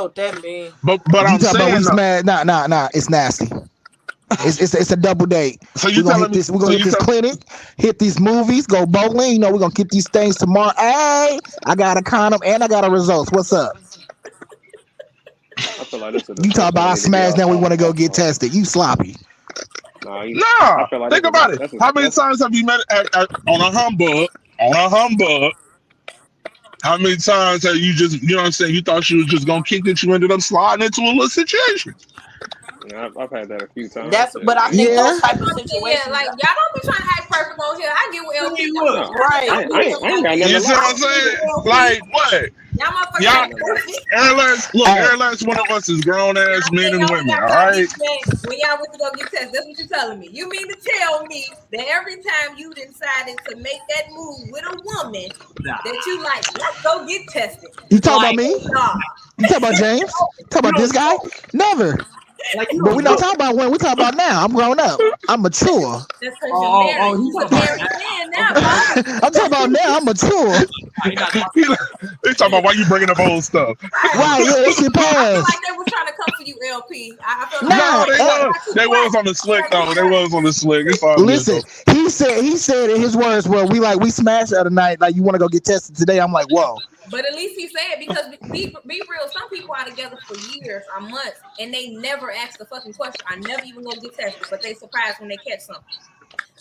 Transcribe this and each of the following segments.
what that means. But You I'm talking about we saying, smash? Nah. It's nasty. It's a double date. so We're you gonna telling hit me? this. We're So gonna hit you this tell? clinic, hit these movies, go bowling. You know, we're gonna get these things tomorrow. Hey, I got a condom and I got a results. What's up? I feel like this is a You talk discussion about we I need to get smash. Now we outside want of to go get alcohol. tested. You sloppy. Nah, I Nah. feel like Think about it. How many times have you met on a humbug? On a humbug. How many times have you just, you know what I'm saying? You thought she was just gonna kick it, you ended up sliding into a little situation. I've had that a few times. But I think Yeah. those type of Yeah, situations, like y'all don't be trying to act perfect on here. I get what I LP. mean, No, look, right? I ain't got nothing You to see what lie. I'm saying? LP. Like what? Y'all motherfuckers Y'all, ain't perfect. Hey, every last one of us is grown ass men and Y'all ain't women, got all y'all right? get checked when y'all went to go get tested. That's what you're telling me. You mean to tell me that every time you decided to make that move with a woman, that you like, let's go get tested. you talk about like me? Nah. You talk about James? Talk you about this don't guy? know. Never. Like you But don't we not know. talking about when. We talking about now. I'm grown up. I'm mature. That's because you're married. He's You're a talking about married man now, okay. Bob. I'm talking about now. I'm mature. He not talking They talking about why you bringing up old stuff. Right. Right? Yeah, that shit I feel passed. like they was trying to come for you, LP. I feel like No, Nah. they was. too They bright. was on the slick Too though. They bright. was on the slick. It's all good Listen, though. he said in his words, well, we smashed the other night. Like, you want to go get tested today? I'm like, whoa. But at least he said, because be real, some people are together for years or months and they never ask the fucking question. I never even go get tested, but they surprised when they catch something.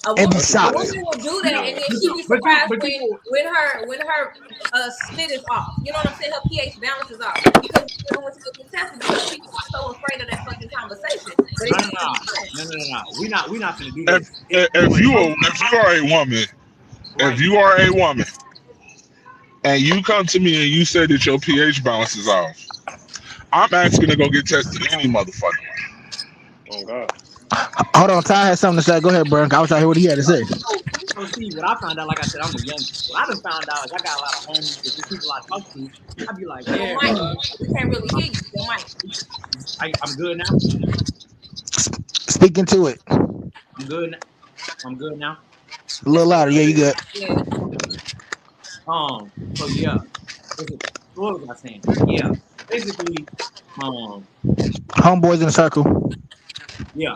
A And be woman, That's a a shocked. fact. woman will do that, Yeah. and then she be but surprised you when her spit is off. You know what I'm saying? Her pH balance is off because she never went to go get tested because people are so afraid of that fucking conversation. But no it no needs to be no. We not gonna do If this. if When it you comes are, to the if you are a woman, if right, you are a woman, and you come to me and you say that your pH balance is off, I'm asking to go get tested any motherfucking way. Oh God. Hold on, Ty had something to say. Go ahead, bro. I was trying to hear what he had to say. see what I found out, like I said, I'm the youngest. What I done found out is I got a lot of homies, the people I talk to, I'd be like, your yeah, mic. We can't really hear you. Your mic. I'm good now. Speaking to it. I'm good. I'm good now. A little louder. Yeah, you good. Yeah. So yeah, what was I saying? Yeah, basically, um, Homeboys in a circle. yeah.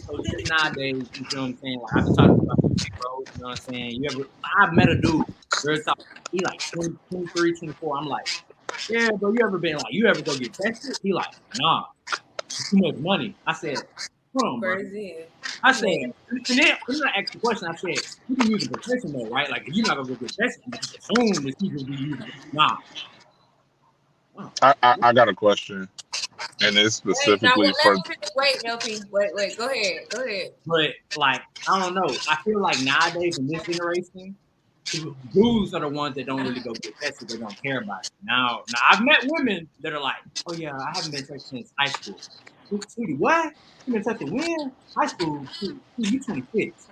So just nowadays, you feel what I'm saying? Like I be talking about big bros, you know what I'm saying? I met a dude, real talk, he like 20, 23, 24. I'm like, yeah, bro, you ever go get tested? He like, nah, it's too much money. I said, hold on, bro. Crazy. I said, and then I asked the question, I said, you can use a protection though, right? Like if you're not gonna go get tested, you just assume that you just be using it. Nah. Wow. I got a question, and it's Wait, now specifically let for. me finish. Wait, LP. Wait. Go ahead. Go ahead. But like, I don't know. I feel like nowadays in this generation, dudes are the ones that don't really go get tested. They don't care about it. Now I've met women that are like, oh yeah, I haven't been tested since high school. Sweetie, what? You been tested when? High school? You 26.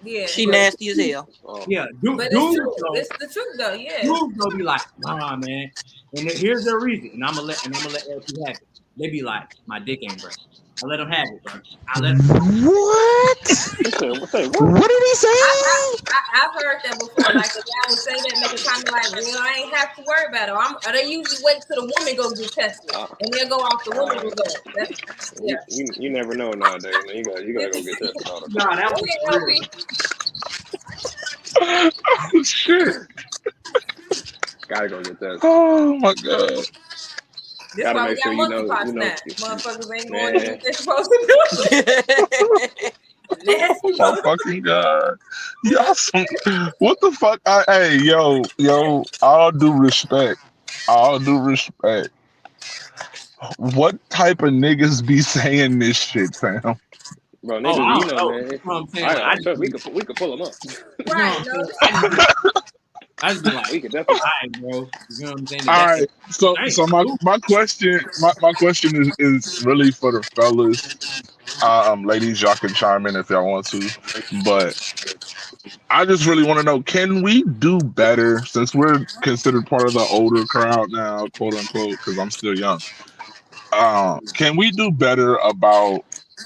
Yeah, She But nasty as hell. Oh. yeah, but it's dudes true. though, It's the truth though. Yeah. dudes though be like, nah, man. And here's their reason. And I'm gonna let LP have it. They be like, my dick ain't breaking. I let them have it, bro. I let them. What? Say what? What did he say? I've heard that before. Like the guy would say that, make it kind of like, well, I ain't have to worry about it. Or they usually wait till the woman go get tested, and they'll go off the woman result. Yeah. You never know nowadays. Man. You gotta go get tested all the time. Nah, that Go was ahead, real. LP. Oh shit! Gotta go get tested. Oh my god! This Gotta why we make sure got monkeypox now. you- Motherfuckers ain't going to do man. what they're supposed to do. Nasty Oh my fucking god! Y'all, what the fuck? Hey, yo! All due respect. What type of niggas be saying this shit, fam? Bro, Oh, niggas, I you don't know, know. man. That's what I'm saying. Like, I just Trust be, we could pull them up. you know what Right. I'm No, saying? I just be like, We could all definitely. right, bro. You know what I'm saying? All That, right. So hey, so my question is really for the fellas. Ladies, y'all can chime in if y'all want to, but I just really want to know: can we do better since we're considered part of the older crowd now, quote unquote? Because I'm still young. Can we do better about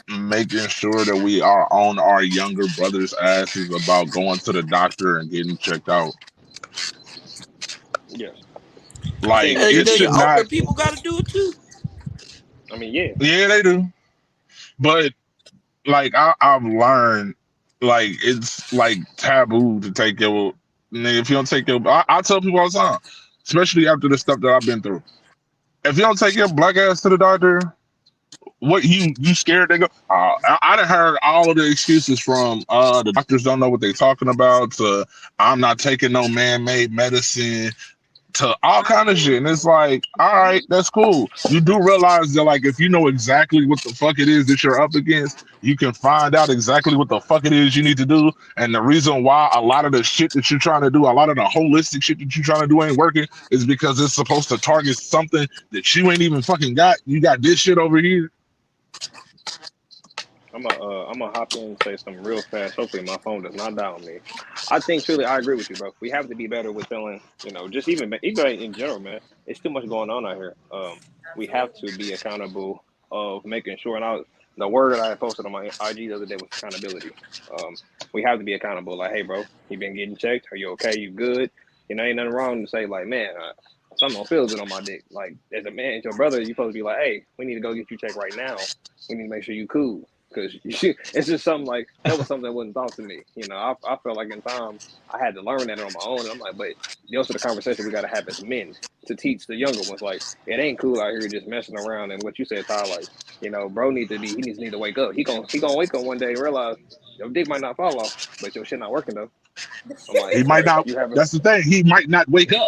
making sure that we are on our younger brothers' asses about going to the doctor and getting checked out? Yes. Like Hey, it should nigga, not. older people got to do it too. I mean, yeah. Yeah, they do. But like I've learned, like it's like taboo to take your nigga. If you don't take your, I tell people all the time, especially after the stuff that I've been through. If you don't take your black ass to the doctor, what you scared? They go. I done heard all of the excuses from the doctors don't know what they're talking about. To I'm not taking no man-made medicine. To all kind of shit, and it's like, all right, that's cool. You do realize that, like, if you know exactly what the fuck it is that you're up against, you can find out exactly what the fuck it is you need to do. And the reason why a lot of the shit that you're trying to do, a lot of the holistic shit that you're trying to do ain't working, is because it's supposed to target something that you ain't even fucking got. You got this shit over here. I'm gonna hop in and say something real fast. Hopefully my phone does not die on me. I think truly I agree with you, bro. We have to be better with feeling, just even in general, man. It's too much going on out here. We have to be accountable of making sure. And the word that I posted on my IG the other day was accountability. We have to be accountable. Like, hey, bro, you been getting checked? Are you okay? You good? Ain't nothing wrong to say like, man, something don't feel good on my dick. Like, as a man, as your brother, you supposed to be like, hey, we need to go get you checked right now. We need to make sure you cool. Because it's just something like, that was something that wasn't taught to me. I felt like in time I had to learn that on my own. And I'm like, but those are the conversation we got to have as men to teach the younger ones. Like, it ain't cool out here just messing around. And what you said, Ty, like, bro needs to need to wake up. He gonna wake up one day and realize your dick might not fall off, but your shit not working though. I'm like, He might not. That's the thing. He might not wake up.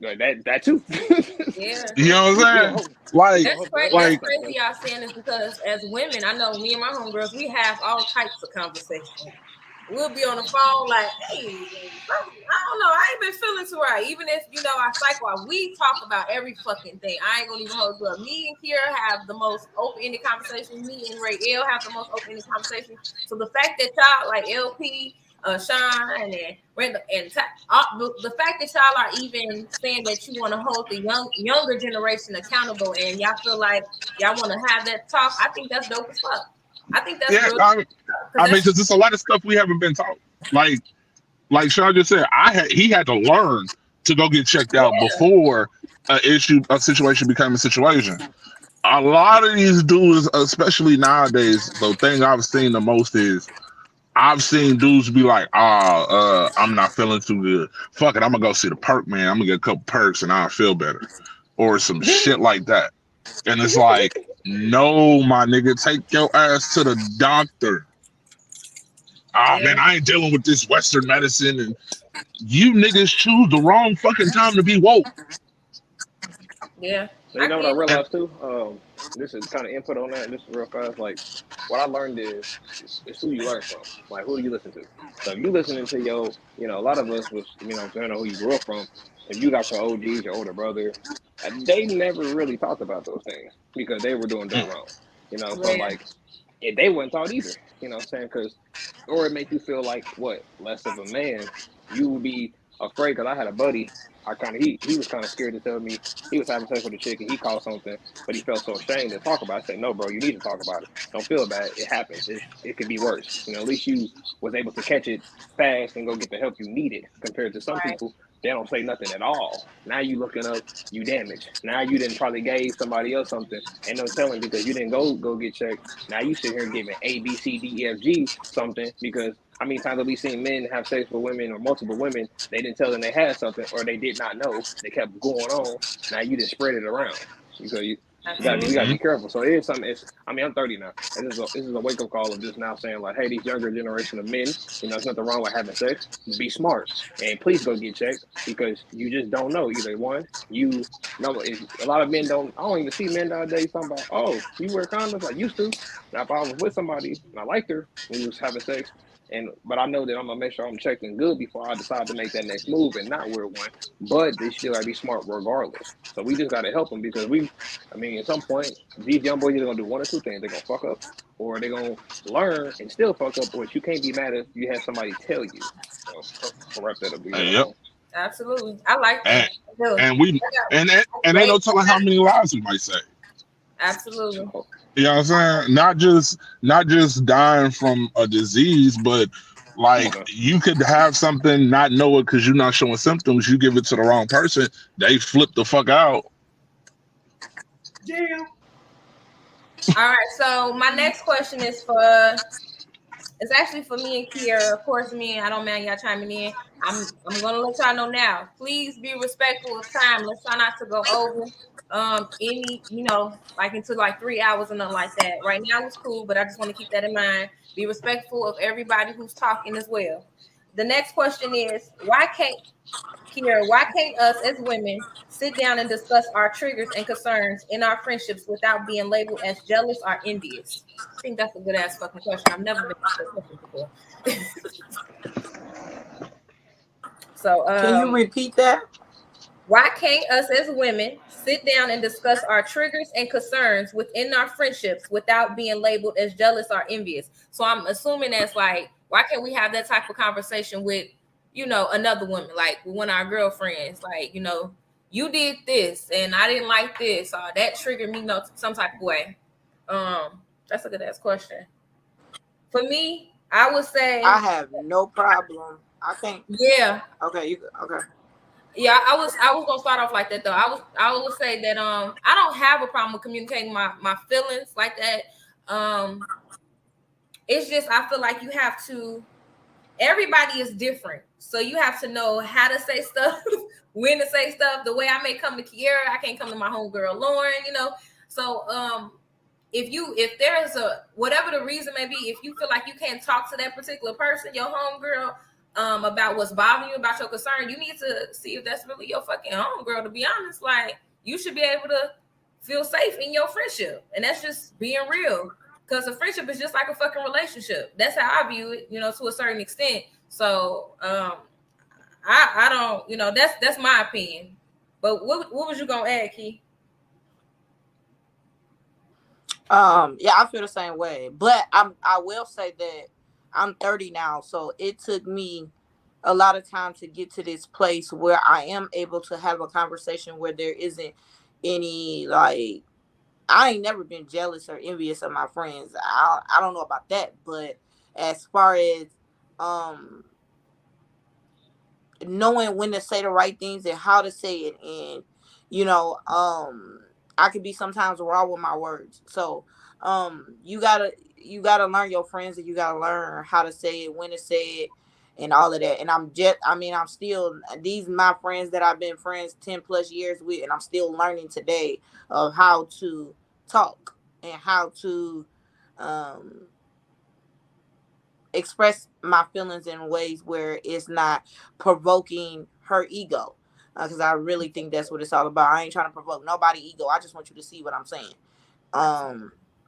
That too. Yeah. You know what I'm saying? Like, that's crazy y'all saying this, because as women, I know me and my homegirls, we have all types of conversations. We'll be on the phone like, hey, I don't know, I ain't been feeling too right. Even if, our cycle, we talk about every fucking thing. I ain't gonna even hold you up. Me and Kira have the most open-ended conversation. Me and Ray L have the most open-ended conversation. So the fact that y'all, like LP, Sean and Randall, and the fact that y'all are even saying that you want to hold the younger generation accountable, and y'all feel like y'all want to have that talk, I think that's dope as fuck. I think that's really I mean, because there's a lot of stuff we haven't been taught. Like Sean just said, he had to learn to go get checked out before a situation became a situation. A lot of these dudes, especially nowadays, the thing I've seen the most is I've seen dudes be like, I'm not feeling too good. Fuck it, I'm gonna go see the perk man. I'm gonna get a couple perks and I'll feel better. Or some shit like that. And it's like, no, my nigga, take your ass to the doctor. Man, I ain't dealing with this Western medicine. And you niggas choose the wrong fucking time to be woke. Yeah. You know what I realized too? This is kind of input on that. This is real fast. Like, what I learned is who you learn from. Like, who do you listen to? So if you listening to your, a lot of us was, depending on who you grew up from, if you got your OGs, your older brother, they never really talked about those things because they were doing them wrong. So like, they weren't taught either. You know what I'm saying? Because, or it make you feel like what, less of a man. You would be afraid. Because I had a buddy. He was kind of scared to tell me he was having sex with a chick and he caught something, but he felt so ashamed to talk about it. I said, no, bro, you need to talk about it. Don't feel bad. It happens. It could be worse. At least you was able to catch it fast and go get the help you needed. Compared to some people, they don't say nothing at all. Now you looking up, you damaged. Now you didn't probably gave somebody else something. Ain't no telling because you didn't go get checked. Now you sit here giving A, B, C, D, E, F, G something because how many times have we seen men have sex with women or multiple women? They didn't tell them they had something or they did not know. They kept going on. Now you just spread it around. You gotta be careful. So it is something. I'm 30 now. And this is a wake up call of just now saying like, hey, these younger generation of men, there's nothing wrong with having sex. Be smart and please go get checked because you just don't know. Either one, a lot of men don't. I don't even see men nowadays talking about, oh, you wear condoms. I used to. Now if I was with somebody and I liked her when we was having sex. But I know that I'm gonna make sure I'm checking good before I decide to make that next move and not wear one. But they still gotta be smart regardless. So we just gotta help them because at some point these young boys are gonna do one or two things. They're gonna fuck up, or they're gonna learn and still fuck up. But you can't be mad if you have somebody tell you. So I'll wrap that up. Yep. Absolutely, I like that. And ain't no telling how many lies we might say. Absolutely. You know what I'm saying? Not just dying from a disease, but Like, you could have something, not know it because you're not showing symptoms. You give it to the wrong person, they flip the fuck out. Damn. All right, so my next question is it's actually for me and Kiera. Of course, I don't mind y'all chiming in. I'm gonna let y'all know now. Please be respectful of time. Let's try not to go over any, like into like 3 hours or nothing like that. Right now it's cool, but I just want to keep that in mind. Be respectful of everybody who's talking as well. The next question is, why can't us as women sit down and discuss our triggers and concerns in our friendships without being labeled as jealous or envious? I think that's a good ass fucking question. I've never been asked that question before. So, can you repeat that? Why can't us as women sit down and discuss our triggers and concerns within our friendships without being labeled as jealous or envious? So I'm assuming that's like, why can't we have that type of conversation with, another woman, like with one of our girlfriends, like, you did this and I didn't like this, or that triggered me some type of way. That's a good ass question. For me, I would say I have no problem. I think. Yeah. Okay. Okay. Yeah, I was gonna start off like that though. I would say that I don't have a problem with communicating my feelings like that. It's just I feel like you have to. Everybody is different, so you have to know how to say stuff, when to say stuff. The way I may come to Kiera, I can't come to my homegirl Lauren. So if there is whatever the reason may be, if you feel like you can't talk to that particular person, your homegirl, about what's bothering you, about your concern, you need to see if that's really your fucking homegirl. To be honest, like, you should be able to feel safe in your friendship, and that's just being real. Because a friendship is just like a fucking relationship. That's how I view it, to a certain extent. So I don't, that's my opinion. But what was you gonna add, Key? Yeah, I feel the same way. But I will say that I'm 30 now, so it took me a lot of time to get to this place where I am able to have a conversation where there isn't any, like, I ain't never been jealous or envious of my friends. I don't know about that, but as far as knowing when to say the right things and how to say it, and I could be sometimes raw with my words. So you gotta learn your friends, and you gotta learn how to say it, when to say it, and all of that. And I'm still, these my friends that I've been friends 10 plus years with, and I'm still learning today of how to talk and how to express my feelings in ways where it's not provoking her ego, because I really think that's what it's all about. I ain't trying to provoke nobody's ego. I just want you to see what I'm saying.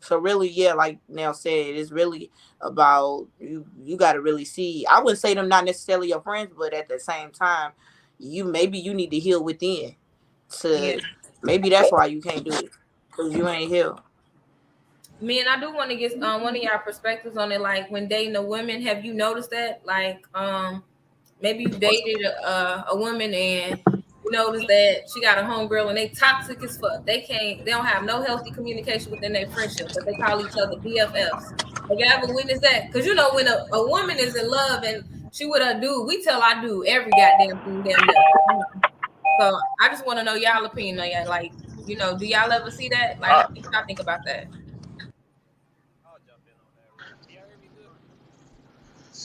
So really, yeah, like Nell said, it's really about you got to really see. I wouldn't say them not necessarily your friends, but at the same time, maybe you need to heal within. Maybe that's why you can't do it, because you ain't healed. Me, and I do want to get one of y'all perspectives on it. Like, when dating a woman, have you noticed that? Like, maybe you dated a woman and you notice that she got a homegirl and they toxic as fuck. They don't have no healthy communication within their friendship, but they call each other BFFs. Have you ever witnessed that? Because when a woman is in love and she with a dude, we tell our dude every goddamn thing damn day. So I just want to know y'all opinion on y'all. Like, do y'all ever see that? Like, how do y'all think about that?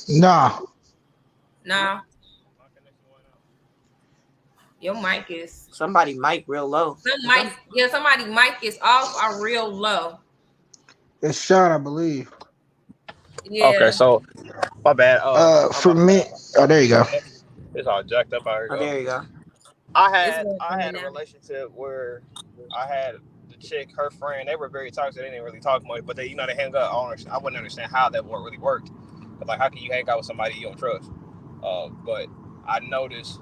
Nah. Your mic is somebody mic real low. Somebody mic is off or real low. It's Sean, I believe. Yeah. Okay, so my bad. For me, there you go. It's all jacked up out here. Oh, there you go. I had a relationship where I had the chick, her friend. They were very toxic. They didn't really talk much, but they hang up. I wouldn't understand how that really worked. But like, how can you hang out with somebody you don't trust? But I noticed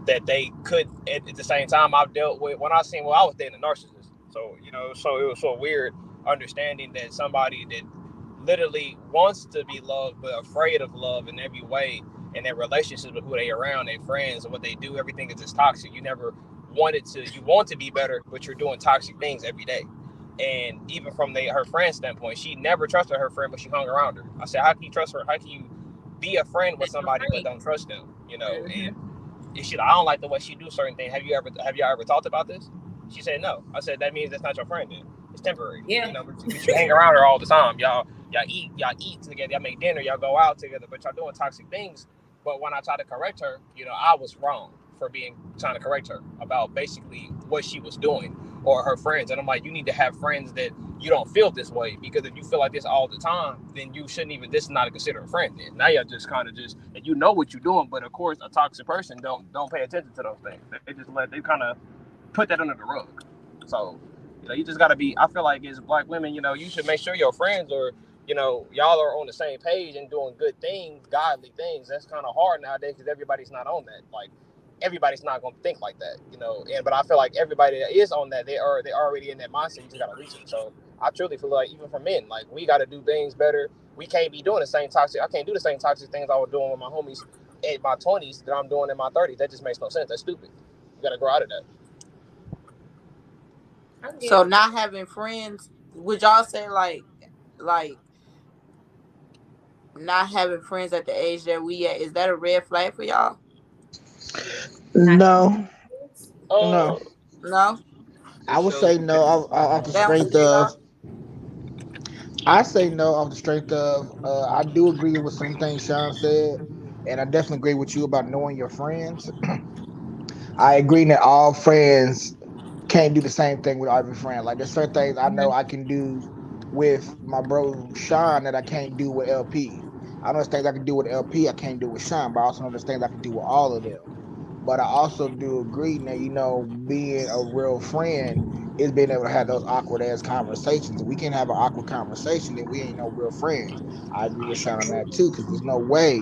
that they could, at the same time, I've dealt with, I was dating a narcissist. So, so it was so weird understanding that somebody that literally wants to be loved, but afraid of love in every way, and their relationships with who they around, their friends, and what they do, everything is just toxic. You never you want to be better, but you're doing toxic things every day. And even from her friend's standpoint, she never trusted her friend, but she hung around her. I said, how can you trust her? How can you be a friend with somebody but don't trust them, you know. And she, I don't like the way she do certain things. Have y'all ever talked about this? She said no. I said that means that's not your friend then. It's temporary. Yeah. You know, but you hang around her all the time. Y'all eat together, y'all make dinner, y'all go out together, but y'all doing toxic things. But when I tried to correct her, you know, I was wrong for trying to correct her about basically what she was doing or her friends. And I'm like, you need to have friends that you don't feel this way, because if you feel like this all the time, then you shouldn't even, this is not considered a friend then. Now you're just kind of and you know what you're doing, but of course a toxic person don't pay attention to those things. They kind of put that under the rug. So, you know, you just got to be, I feel like as Black women, you know, you should make sure your friends are, you know, y'all are on the same page and doing good things, godly things. That's kind of hard nowadays because everybody's not on that. Like, everybody's not going to think like that, you know. But I feel like everybody that is on that, they're already in that mindset. You just got to reach it. So I truly feel like even for men, like, we got to do things better. We can't be doing the same toxic. I can't do the same toxic things I was doing with my homies in my 20s that I'm doing in my 30s. That just makes no sense. That's stupid. You got to grow out of that. So not having friends, would y'all say like not having friends at the age that we at, is that a red flag for y'all? No. No. I would say no off the strength of. I say no off the strength of. I do agree with some things Sean said, and I definitely agree with you about knowing your friends. I agree that all friends can't do the same thing with every friend. Like, there's certain things I know I can do with my bro Sean that I can't do with LP. I know there's things I can do with LP I can't do with Sean, but I also know there's things I can do with all of them. But I also do agree that, you know, being a real friend is being able to have those awkward ass conversations. If we can't have an awkward conversation, then we ain't no real friends. I agree with Sean on that too, because there's no way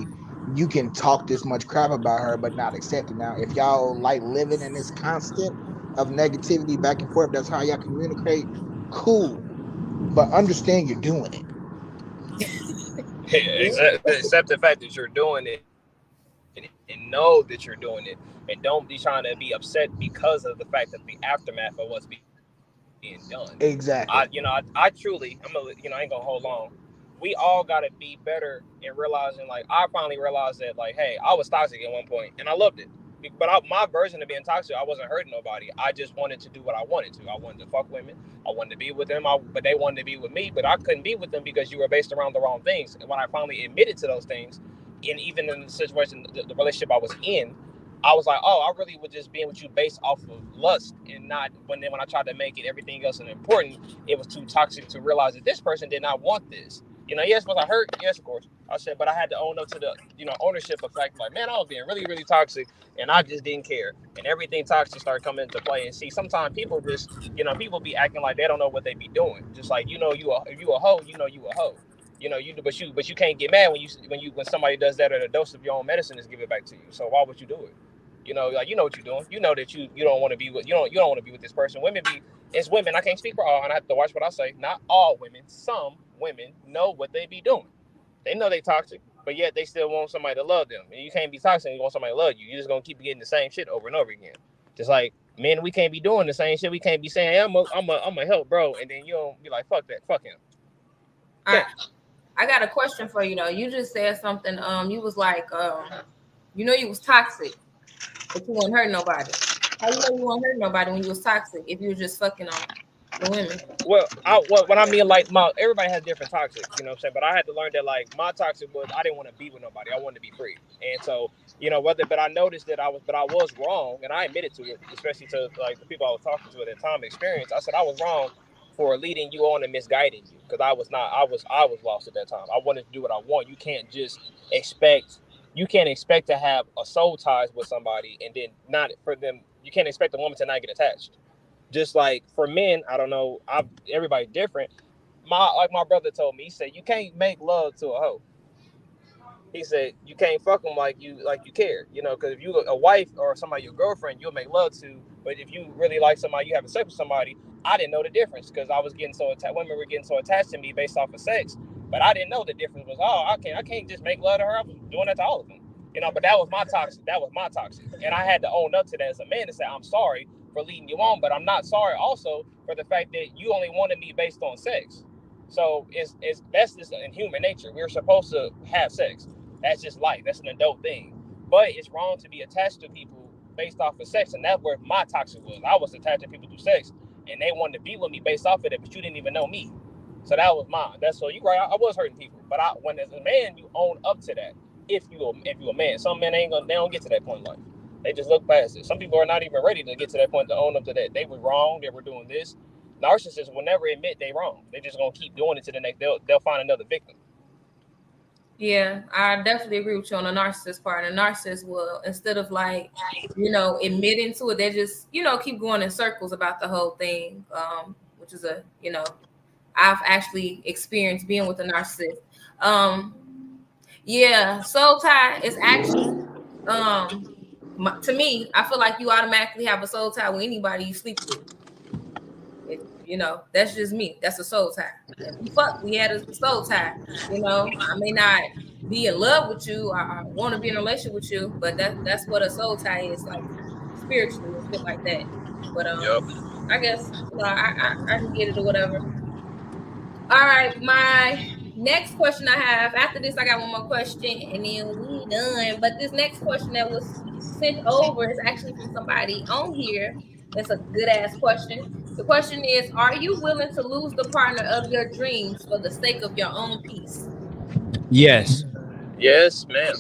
you can talk this much crap about her but not accept it. Now, if y'all like living in this constant of negativity back and forth, that's how y'all communicate, cool. But understand you're doing it. Accept the fact that you're doing it and know that you're doing it, and don't be trying to be upset because of the fact of the aftermath of what's being done. Exactly. I truly, I ain't gonna hold on. We all gotta be better in realizing, like, I finally realized that, like, hey, I was toxic at one point and I loved it. But my version of being toxic, I wasn't hurting nobody. I just wanted to do what I wanted to. I wanted to fuck women. I wanted to be with them. But they wanted to be with me. But I couldn't be with them because you were based around the wrong things. And when I finally admitted to those things, and even in the situation, the relationship I was in, I was like, oh, I really was just being with you based off of lust, and not when I tried to make it everything else and important, it was too toxic to realize that this person did not want this. You know, yes, was I hurt? Yes, of course. I said, but I had to own up to the, ownership of fact, like, man, I was being really, really toxic, and I just didn't care. And everything toxic started coming into play. And see, sometimes people just, people be acting like they don't know what they be doing. Just like, if you a hoe, you a hoe. But you can't get mad when somebody does that, or a dose of your own medicine is given back to you. So why would you do it? Like, you know what you're doing. You know that you don't want to be with you don't want to be with this person. It's women. I can't speak for all, and I have to watch what I say. Not all women. Some women know what they be doing. They know they toxic, but yet they still want somebody to love them. And you can't be toxic and you want somebody to love you. You're just gonna keep getting the same shit over and over again. Just like, men, we can't be doing the same shit. We can't be saying, hey, I'm a help, bro, and then you don't be like, fuck that, fuck him. Yeah. I got a question for you though. You just said something. You was like, you was toxic, but you wouldn't hurt nobody. How you know you won't hurt nobody when you was toxic if you was just fucking on the women? Well, when I mean, like, everybody has different toxic, you know what I'm saying? But I had to learn that, like, my toxic was, I didn't want to be with nobody. I wanted to be free. And so, but I noticed that I was wrong, and I admitted to it, especially to, like, the people I was talking to at that time experience. I said I was wrong for leading you on and misguiding you, because I was lost at that time. I wanted to do what I want. You can't expect to have a soul ties with somebody and then not for them. You can't expect a woman to not get attached. Just like for men, I don't know. Everybody's different. My brother told me, he said, you can't make love to a hoe. He said, you can't fuck them like you care, because if you a wife or somebody, your girlfriend, you'll make love to. But if you really like somebody, you having sex with somebody, I didn't know the difference, because I was getting so attached. Women were getting so attached to me based off of sex, but I didn't know the difference was, I can't just make love to her. I was doing that to all of them, but that was my toxic. And I had to own up to that as a man and say, I'm sorry for leading you on, but I'm not sorry also for the fact that you only wanted me based on sex. So that's just in human nature. We're supposed to have sex. That's just life. That's an adult thing. But it's wrong to be attached to people based off of sex, and that's where my toxic was. I was attached to people through sex, and they wanted to be with me based off of it, but you didn't even know me. So that was mine. That's so you right. I was hurting people, but when as a man, you own up to that. If you a man, some men they don't get to that point in life. They just look past it. Some people are not even ready to get to that point to own up to that. They were wrong. They were doing this. Narcissists will never admit they wrong. They just gonna keep doing it to the next. They'll find another victim. Yeah, I definitely agree with you on the narcissist part. A narcissist will, instead of like, admitting to it, they just, keep going in circles about the whole thing, which is I've actually experienced being with a narcissist. Yeah, soul tie is actually, to me, I feel like you automatically have a soul tie with anybody you sleep with. That's just me. That's a soul tie. If we fuck, we had a soul tie. I may not be in love with you. I want to be in a relationship with you, but that's what a soul tie is, like spiritually and shit like that. But I guess I can get it or whatever. All right, my next question I have after this, I got one more question and then we done. But this next question that was sent over is actually from somebody on here. It's a good ass question. The question is, are you willing to lose the partner of your dreams for the sake of your own peace? Yes. Yes, ma'am.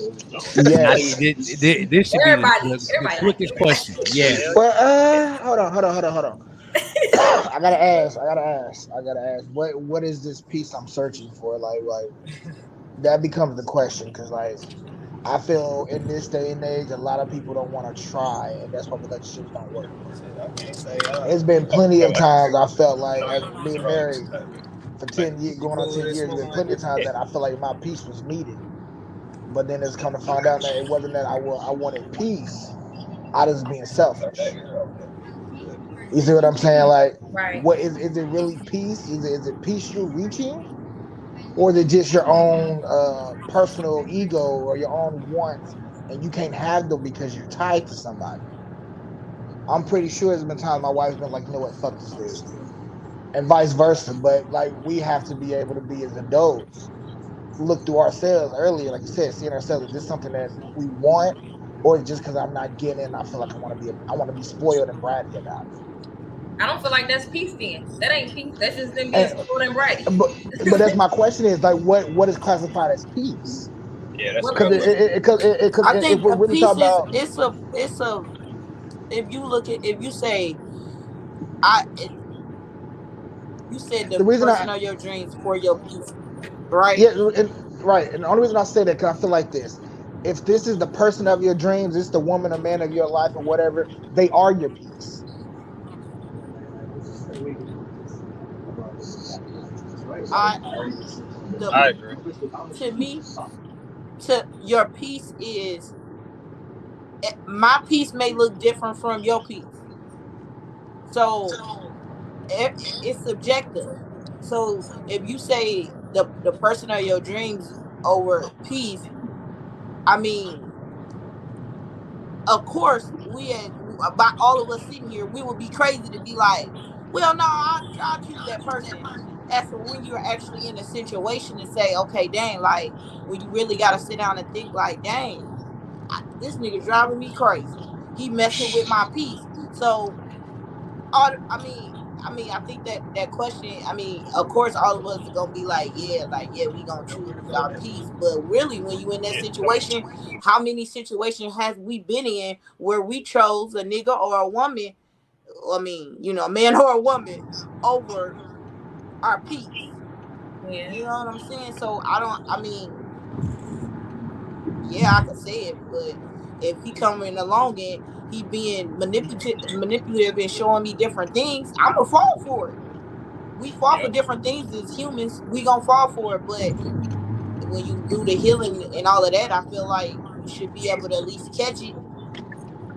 Yes. This should be the quickest question. Yes. Well, hold on. I gotta ask. What is this piece I'm searching for? Like that becomes the question, because I feel in this day and age, a lot of people don't want to try, and that's why relationships don't work. It's been plenty of times I felt like, as being married for 10 years, going on 10 years, there's been plenty of times that I feel like my peace was needed. But then it's come to find out that it wasn't that I wanted peace. I was being selfish. You see what I'm saying? Like, right. What is it really peace? Is it peace you're reaching? Or is it just your own personal ego or your own wants, and you can't have them because you're tied to somebody? I'm pretty sure there's been times my wife's been like, you know what, fuck this dude. And vice versa. But we have to be able to be, as adults, look through ourselves earlier, like you said, seeing ourselves, is this something that we want, or just because I'm not getting it and I feel like I want to be spoiled and bratty about it? I don't feel like that's peace then. That ain't peace. That's just them being spoiled and bratty. But that's my question, is what is classified as peace? Yeah, that's because I think if we're really peace talking about, it's a if you say you said the person of your dreams for your peace, right? Yeah, right. And the only reason I say that, because I feel like this: if this is the person of your dreams, it's the woman or man of your life or whatever, they are your peace. I agree. To me, your peace is, my peace may look different from your peace, so it's subjective. So if you say the person of your dreams over peace, I mean, of course, about all of us sitting here, we would be crazy to be like, well, no, I'll choose that person. As for when you're actually in a situation and say, okay, dang, like, when you really got to sit down and think, like, dang, this nigga driving me crazy. He messing with my peace. So, I think that question, of course, all of us are going to be like, yeah, we going to choose our peace. But really, when you in that situation, how many situations have we been in where we chose a nigga or a woman, a man or a woman, over our peace? Yeah. You know what I'm saying? So I can say it, but if he coming along and he being manipulative and showing me different things, I'm gonna fall for it. We fall for different things as humans. We gonna fall for it, but when you do the healing and all of that, I feel like you should be able to at least catch it,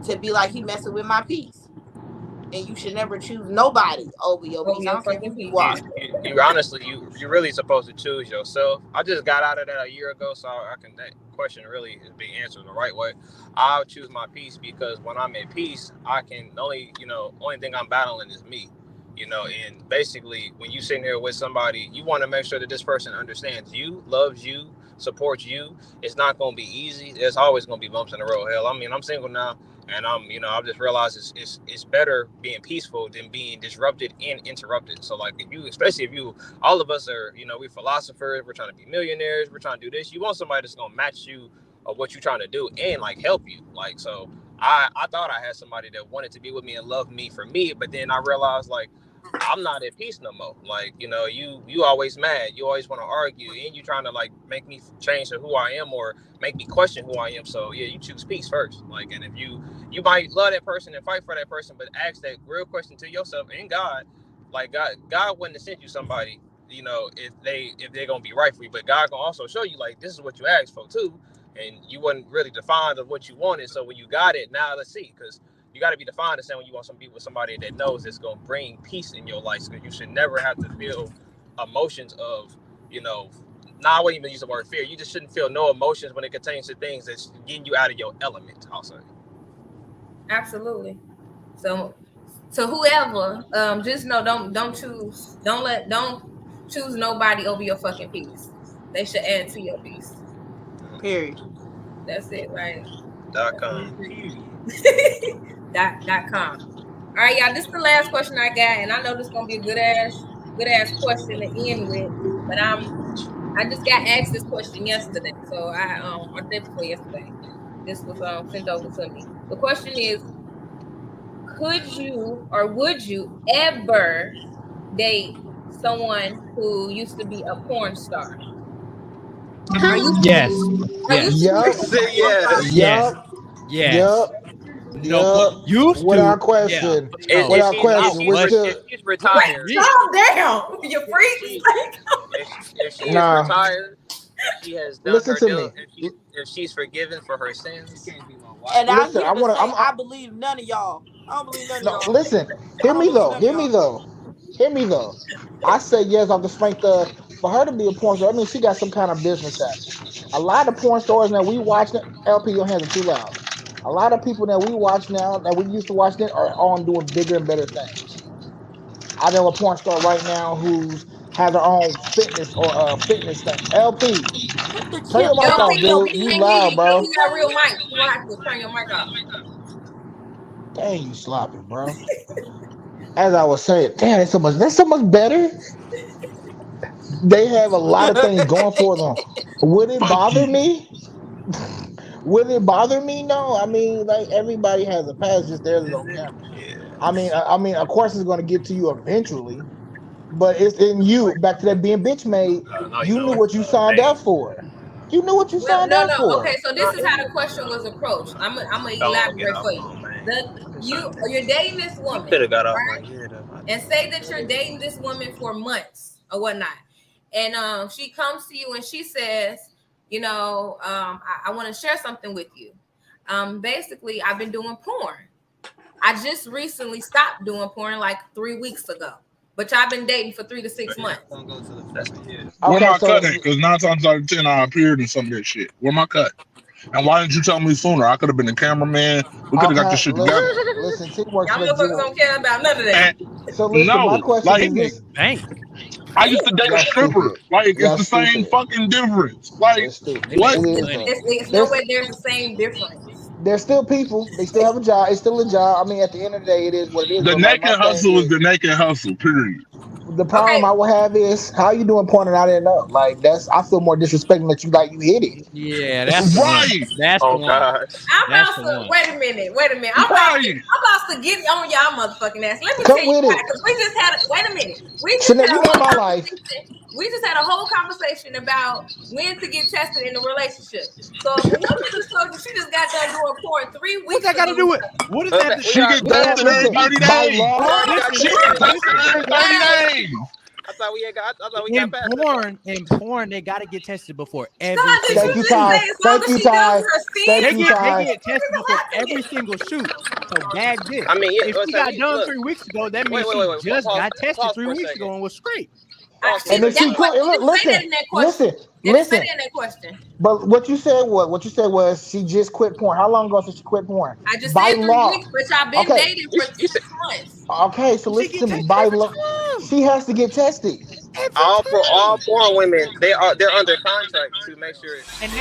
to be like, he messing with my peace. And you should never choose nobody over your peace. I don't care who you are. You honestly, you're really supposed to choose yourself. I just got out of that a year ago, so that question really is being answered the right way. I'll choose my peace because when I'm at peace, I can only thing I'm battling is me. You know, and basically when you sitting here with somebody, you want to make sure that this person understands you, loves you, supports you. It's not going to be easy. There's always going to be bumps in the road. Hell, I mean, I'm single now, and I've just realized it's better being peaceful than being disrupted and interrupted. So like, especially if you, all of us are, we're philosophers, we're trying to be millionaires, we're trying to do this. You want somebody that's going to match you of what you're trying to do and like help you. Like, so I thought I had somebody that wanted to be with me and love me for me, but then I realized like, I'm not at peace no more. Like, you always mad. You always want to argue, and you trying to like make me change to who I am or make me question who I am. So yeah, you choose peace first. Like, and if you might love that person and fight for that person, but ask that real question to yourself and God. Like God wouldn't have sent you somebody, if they're gonna be right for you. But God can also show you like this is what you asked for too, and you wasn't really defined of what you wanted. So when you got it, now let's see, because you got to be defined to say when you want to be with somebody that knows it's going to bring peace in your life. Because you should never have to feel emotions of, I wouldn't even use the word fear. You just shouldn't feel no emotions when it pertains to things that's getting you out of your element, I'll say. Absolutely. So whoever, just know, don't choose nobody over your fucking peace. They should add to your peace. Period. That's it, right? .com. .com. All right, y'all. This is the last question I got, and I know this is gonna be a good ass question to end with. But I just got asked this question yesterday, so or day before yesterday. This was sent over to me. The question is: could you or would you ever date someone who used to be a porn star? Yes. No, used without to. question. Yeah. Without question. If she's retired. Oh damn, you freak! If she is retired, she has done Listen her to deal. me. If she's forgiven for her sins, and listen, I believe none of y'all. I don't believe none of y'all. Listen, hear me though. I say yes off the strength of for her to be a porn star. I mean, she got some kind of business acumen. A lot of porn stars that we watch, LP, your hands are too loud. A lot of people that we watch now, that we used to watch then, are on doing bigger and better things. I know a porn star right now who's has her own fitness or fitness thing. LP, turn your mic off, dude. You loud, bro. You got real mic. You gonna have to turn your mic off. Dang, you sloppy, bro. As I was saying, damn, that's so much better. They have a lot of things going for them. Would it bother me? Would it bother me? No. I mean, like everybody has a past, just theirs is on camera. I mean, of course, it's going to get to you eventually, but it's in you. Back to that being bitch made. You knew what you signed up for. You knew what you signed up for. Okay, so this is how the question was approached. I'm gonna elaborate for you. You're dating this woman, right? And say that you're dating this woman for months or whatnot, and she comes to you and she says, I want to share something with you. Basically, I've been doing porn. I just recently stopped doing porn like 3 weeks ago. But y'all been dating for 3 to 6 months. Where my cut at? Because 9 times out of 10 I appeared in some of that shit. Where my cut? And why didn't you tell me sooner? I could have been the cameraman. We could have got this shit together. Listen, teamwork. Y'all motherfuckers don't care about none of that. So listen, my question is this. I used to date a stripper. Like, it's the same fucking difference. Like, what? It's no way there's the same difference. They're still people. They still have a job. It's still a job. I mean, at the end of the day, it is what it is. The naked hustle is the naked hustle, period. The problem I will have is how you doing porn and I didn't know. Like I feel more disrespecting that you hit it. Yeah, that's right. That's the one. I'm about to wait a minute. I'm about to get on y'all motherfucking ass. Let me come tell you with why, it. because we just had wait a minute. Chanel, you know my life. We just had a whole conversation about when to get tested in a relationship. So if a woman just told you she just got done doing porn 3 weeks. What's that got to do with? What is that? She get tested every 30 days. She get tested every 30 days. I thought we got past in porn, they got to get tested before every. Thank you, Ty. Thank you, Ty. They get tested before every single shoot. So that's it. I mean, if she got done 3 weeks ago, that means she just got tested 3 weeks ago and was straight. See, And then she quit. And listen. But what you said was she just quit porn. How long ago since she quit porn? I just said 3 weeks, but y'all been dating for 6 months. Okay, so listen to me. By law, she has to get tested. All porn women, they're under contract to make sure. And